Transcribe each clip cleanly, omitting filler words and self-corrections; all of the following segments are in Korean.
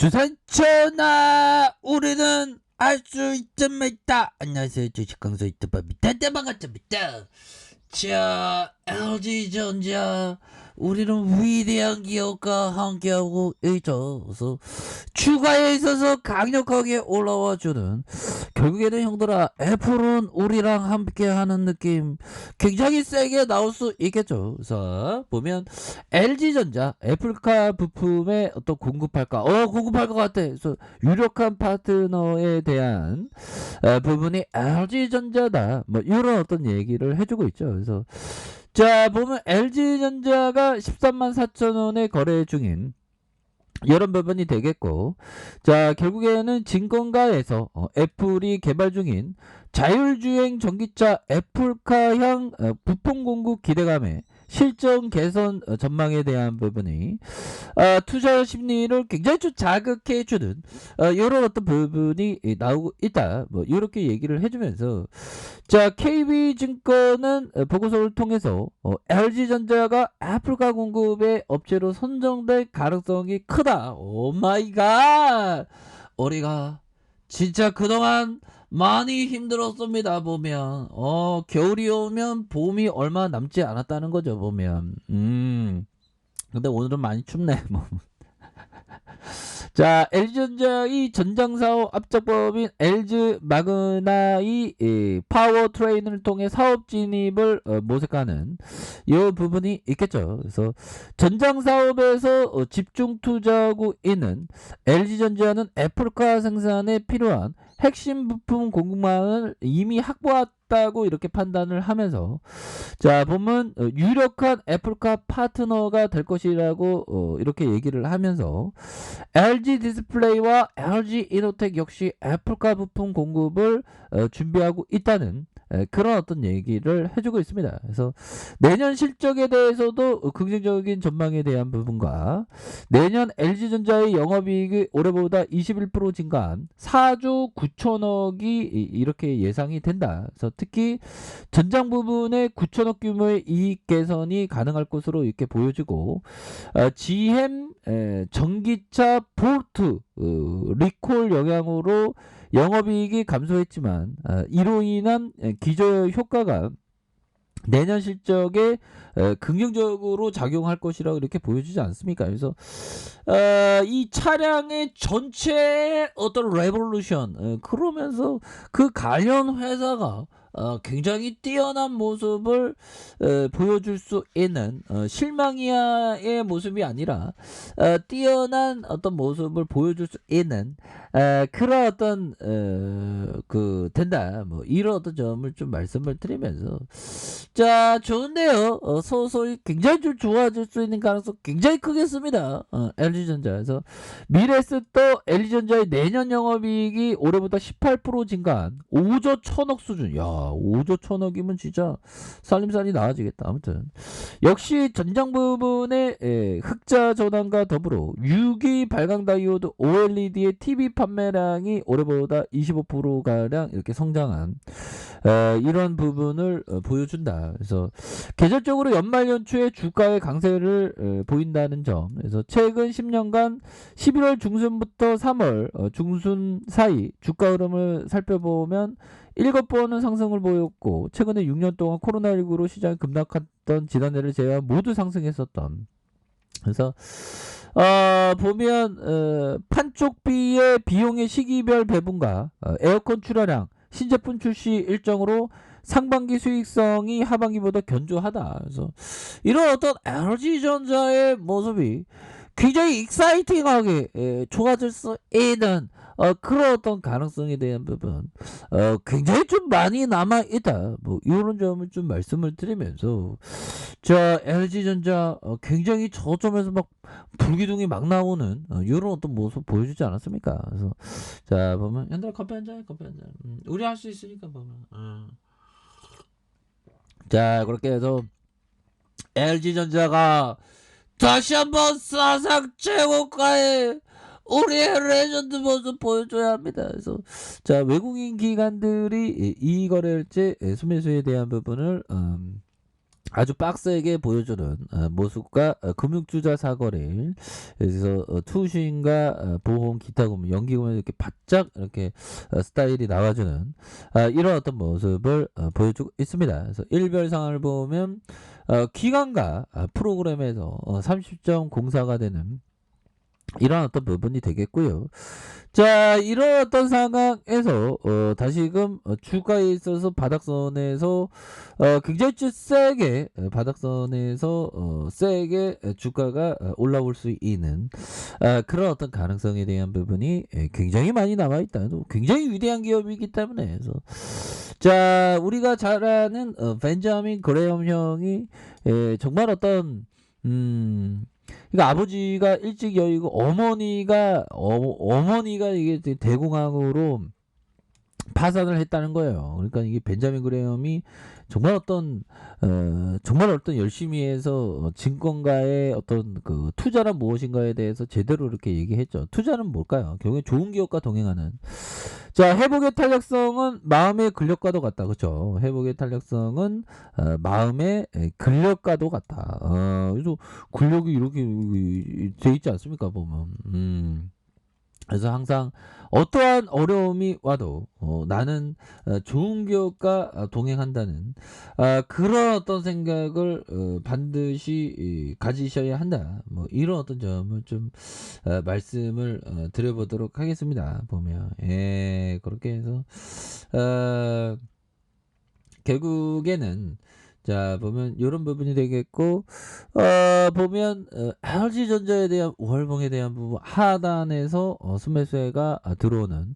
주산 전화 우리는 알 수 있습니다. 안녕하세요, 주식강사 유튜버입니다. 네, 반갑습니다. 자, LG전자 우리는 위대한 기업과 함께하고 있죠. 그래서 추가에 있어서 강력하게 올라와주는, 결국에는 형들아 애플은 우리랑 함께하는 느낌 굉장히 세게 나올 수 있겠죠. 그래서 보면 LG전자 애플카 부품에 어떤 공급할까 공급할 것 같아. 그래서 유력한 파트너에 대한 부분이 LG전자다, 뭐 이런 어떤 얘기를 해주고 있죠. 그래서 자 보면 LG전자가 13만 4천 원에 거래 중인 이런 부분이 되겠고, 자 결국에는 증권가에서 애플이 개발 중인 자율주행 전기차 애플카향 부품 공급 기대감에 실적 개선 전망에 대한 부분이 투자 심리를 굉장히 좀 자극해주는 이런 어떤 부분이 나오고 있다, 뭐 이렇게 얘기를 해주면서, 자 KB증권은 보고서를 통해서 LG전자가 애플카 공급의 업체로 선정될 가능성이 크다. 오 마이 갓, 우리가 진짜 그동안 많이 힘들었습니다. 보면 겨울이 오면 봄이 얼마 남지 않았다는 거죠. 보면 근데 오늘은 많이 춥네. 뭐. 자, LG전자의 전장사업 압작법인 LG 마그나의 파워 트레인을 통해 사업 진입을 모색하는 이 부분이 있겠죠. 그래서 전장사업에서 집중 투자하고 있는 LG전자는 애플카 생산에 필요한 핵심 부품 공급망을 이미 확보했다고 이렇게 판단을 하면서, 자 보면 유력한 애플카 파트너가 될 것이라고 이렇게 얘기를 하면서, LG 디스플레이와 LG 이노텍 역시 애플카 부품 공급을 준비하고 있다는 그런 어떤 얘기를 해주고 있습니다. 그래서 내년 실적에 대해서도 긍정적인 전망에 대한 부분과, 내년 LG전자의 영업이익이 올해보다 21% 증가한 4조 9천억이 이렇게 예상이 된다. 그래서 특히 전장 부분에 9천억 규모의 이익 개선이 가능할 것으로 이렇게 보여지고, GM 전기차 볼트 리콜 영향으로 영업이익이 감소했지만 이로 인한 기저 효과가 내년 실적에 긍정적으로 작용할 것이라고 이렇게 보여주지 않습니까? 그래서 이 차량의 전체 어떤 레볼루션, 그러면서 그 관련 회사가 굉장히 뛰어난 모습을 보여줄 수 있는, 실망이야의 모습이 아니라 뛰어난 어떤 모습을 보여줄 수 있는 그런 어떤 된다, 뭐 이런 어떤 점을 좀 말씀을 드리면서, 자 좋은데요. 서서히 굉장히 좀 좋아질 수 있는 가능성 굉장히 크겠습니다. LG전자에서 미래에셋도 LG전자의 내년 영업이익이 올해보다 18% 증가한 5조 1천억 수준. 야 5조 1천억이면 진짜 살림살이 나아지겠다. 아무튼 역시 전장 부분의 흑자 전환과 더불어 6기 발광 다이오드 OLED의 TV 판매량이 올해보다 25%가량 이렇게 성장한 이런 부분을 보여준다. 그래서 계절적으로 연말 연초에 주가의 강세를 보인다는 점. 그래서 최근 10년간 11월 중순부터 3월 중순 사이 주가 흐름을 살펴보면 7번은 상승을 보였고, 최근에 6년 동안 코로나19로 시장이 급락했던 지난해를 제외한 모두 상승했었던. 그래서 보면 판촉비의 비용의 시기별 배분과 에어컨 출하량, 신제품 출시 일정으로 상반기 수익성이 하반기보다 견조하다. 그래서 이런 어떤 LG전자의 모습이 굉장히 익사이팅하게 좋아질 수 있는 그런 어떤 가능성에 대한 부분 굉장히 좀 많이 남아 있다. 뭐 이런 점을 좀 말씀을 드리면서, 자 LG전자 굉장히 저점에서 막 불기둥이 막 나오는 이런 어떤 모습 보여주지 않았습니까? 그래서 자 보면 현대 커피 한 잔, 커피 한 잔. 우리 할 수 있으니까 보면. 자 그렇게 해서 LG전자가 다시 한번 사상 최고가의 우리의 레전드 모습 보여줘야 합니다. 그래서 자 외국인 기관들이 이 거래일제 수매수에 대한 부분을 아주 빡세게 보여주는 모습과 금융투자 사거래일 그래서 투신과 보험 기타 금융 연기금을 이렇게 바짝 이렇게 스타일이 나와주는 이런 어떤 모습을 보여주고 있습니다. 그래서 일별 상황을 보면 기관과 프로그램에서 30.04가 되는 이런 어떤 부분이 되겠고요. 자, 이런 어떤 상황에서 다시금 주가에 있어서 바닥선에서 굉장히 좀 세게 바닥선에서 세게 주가가 올라올 수 있는 그런 어떤 가능성에 대한 부분이 굉장히 많이 남아있다. 굉장히 위대한 기업이기 때문에 그래서 자, 우리가 잘 아는 벤자민 그레엄 형이 정말 어떤 그러니까 아버지가 일찍 여의고 어머니가 이게 대공황으로 파산을 했다는 거예요. 그러니까 이게 벤자민 그레엄이 정말 어떤 열심히 해서 증권가의 어떤 그 투자란 무엇인가에 대해서 제대로 이렇게 얘기했죠. 투자는 뭘까요? 결국에 좋은 기업과 동행하는. 자, 회복의 탄력성은 마음의 근력과도 같다. 그렇죠? 회복의 탄력성은 마음의 근력과도 같다. 그래서 근력이 이렇게 돼 있지 않습니까? 보면. 그래서 항상 어떠한 어려움이 와도 나는 좋은 기업과 동행한다는 그런 어떤 생각을 반드시 가지셔야 한다. 뭐 이런 어떤 점을 좀 말씀을 드려보도록 하겠습니다. 보면 그렇게 해서 결국에는 자 보면 이런 부분이 되겠고 보면 LG전자에 대한 월봉에 대한 부분 하단에서 순매수가 들어오는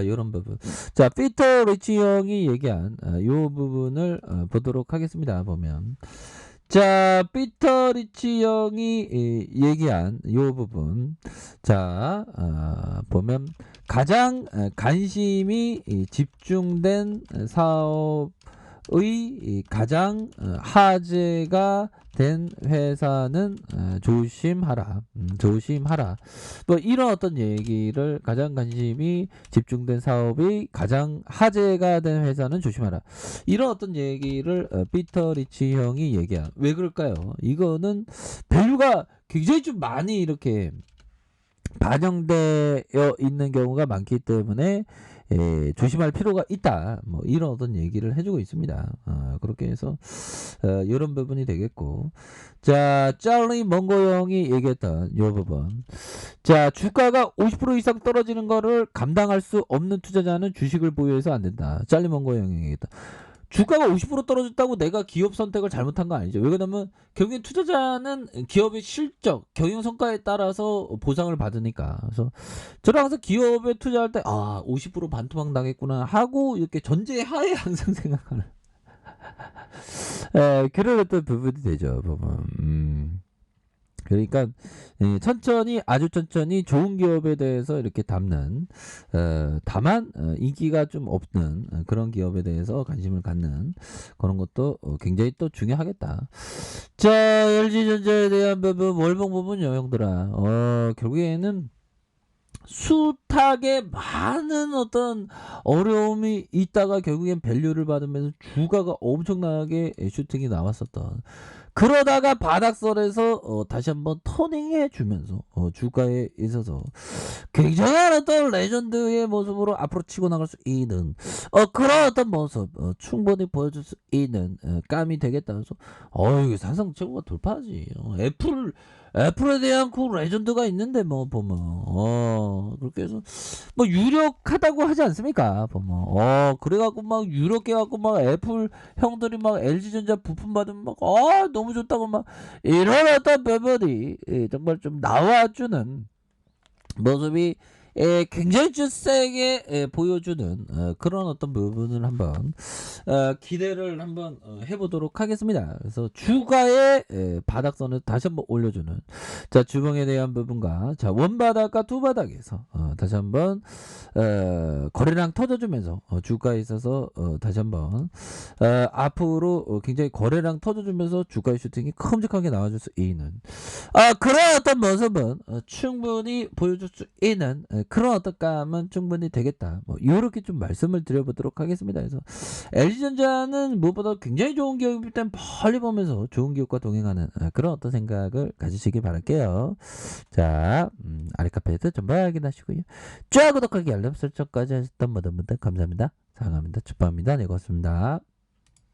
이런 부분. 자, 피터 리치 형이 얘기한 이 부분을 보도록 하겠습니다. 보면 자, 피터 리치 형이 얘기한 이 부분. 자, 보면 가장 관심이 집중된 사업 의 가장 화제가 된 회사는 조심하라. 뭐 이런 어떤 얘기를 가장 관심이 집중된 사업이 가장 화제가 된 회사는 조심하라. 이런 어떤 얘기를 피터 리치 형이 얘기한. 왜 그럴까요? 이거는 밸류가 굉장히 좀 많이 이렇게 반영되어 있는 경우가 많기 때문에 조심할 필요가 있다. 뭐 이런 어떤 얘기를 해주고 있습니다. 그렇게 해서 이런 부분이 되겠고, 자, 짤리 몽고 형이 얘기했던 이 부분. 자, 주가가 50% 이상 떨어지는 거를 감당할 수 없는 투자자는 주식을 보유해서 안 된다. 짤리 몽고 형이 얘기했다. 주가가 50% 떨어졌다고 내가 기업 선택을 잘못한 거 아니죠. 왜 그러냐면 결국엔 투자자는 기업의 실적, 경영 성과에 따라서 보상을 받으니까. 그래서 저는 항상 기업에 투자할 때 50% 반토막 나겠구나 하고 이렇게 전제하에 항상 생각하는 그런 어떤 부분이 되죠. 보면. 그러니까 천천히 아주 천천히 좋은 기업에 대해서 이렇게 담는 다만 인기가 좀 없는 그런 기업에 대해서 관심을 갖는 그런 것도 굉장히 또 중요하겠다. 자, LG전자에 대한 부분 월봉 부분요 형들아. 결국에는 숱하게 많은 어떤 어려움이 있다가 결국엔 밸류를 받으면서 주가가 엄청나게 슈팅이 나왔었던 그러다가 바닥선에서 다시 한번 터닝해 주면서 주가에 있어서 굉장한 어떤 레전드의 모습으로 앞으로 치고 나갈 수 있는 그런 어떤 모습 충분히 보여줄 수 있는 감이 되겠다. 그래서 이게 상상 최고가 돌파하지. 애플에 대한 그 레전드가 있는데 뭐 보면 그렇게 해서 뭐 유력하다고 하지 않습니까? 보면 그래갖고 막 유력해 갖고 막 애플 형들이 막 LG전자 부품 받으면 막 너무 좋다고 막 이런 어떤 부분이 정말 좀 나와주는 모습이 굉장히 좀 세게 보여주는 그런 어떤 부분을 한번 기대를 한번 해보도록 하겠습니다. 그래서 주가의 바닥선을 다시 한번 올려주는 자 주봉에 대한 부분과 자 원바닥과 두바닥에서 다시 한번 거래량 터져주면서 주가에 있어서 다시 한번 앞으로 굉장히 거래량 터져주면서 주가의 슈팅이 큼직하게 나와줄 수 있는 그런 어떤 모습은 충분히 보여줄 수 있는 그런 어떡감은 충분히 되겠다. 뭐 요렇게 좀 말씀을 드려보도록 하겠습니다. 그래서 LG전자는 무엇보다 굉장히 좋은 기업이기 때문에 멀리 보면서 좋은 기업과 동행하는 그런 어떤 생각을 가지시길 바랄게요. 자, 아래 카페에서 전부 확인하시고요. 좋아요, 구독하기, 알람 설정까지 하셨던 모든 분들 감사합니다. 사랑합니다. 축복합니다. 네, 고맙습니다.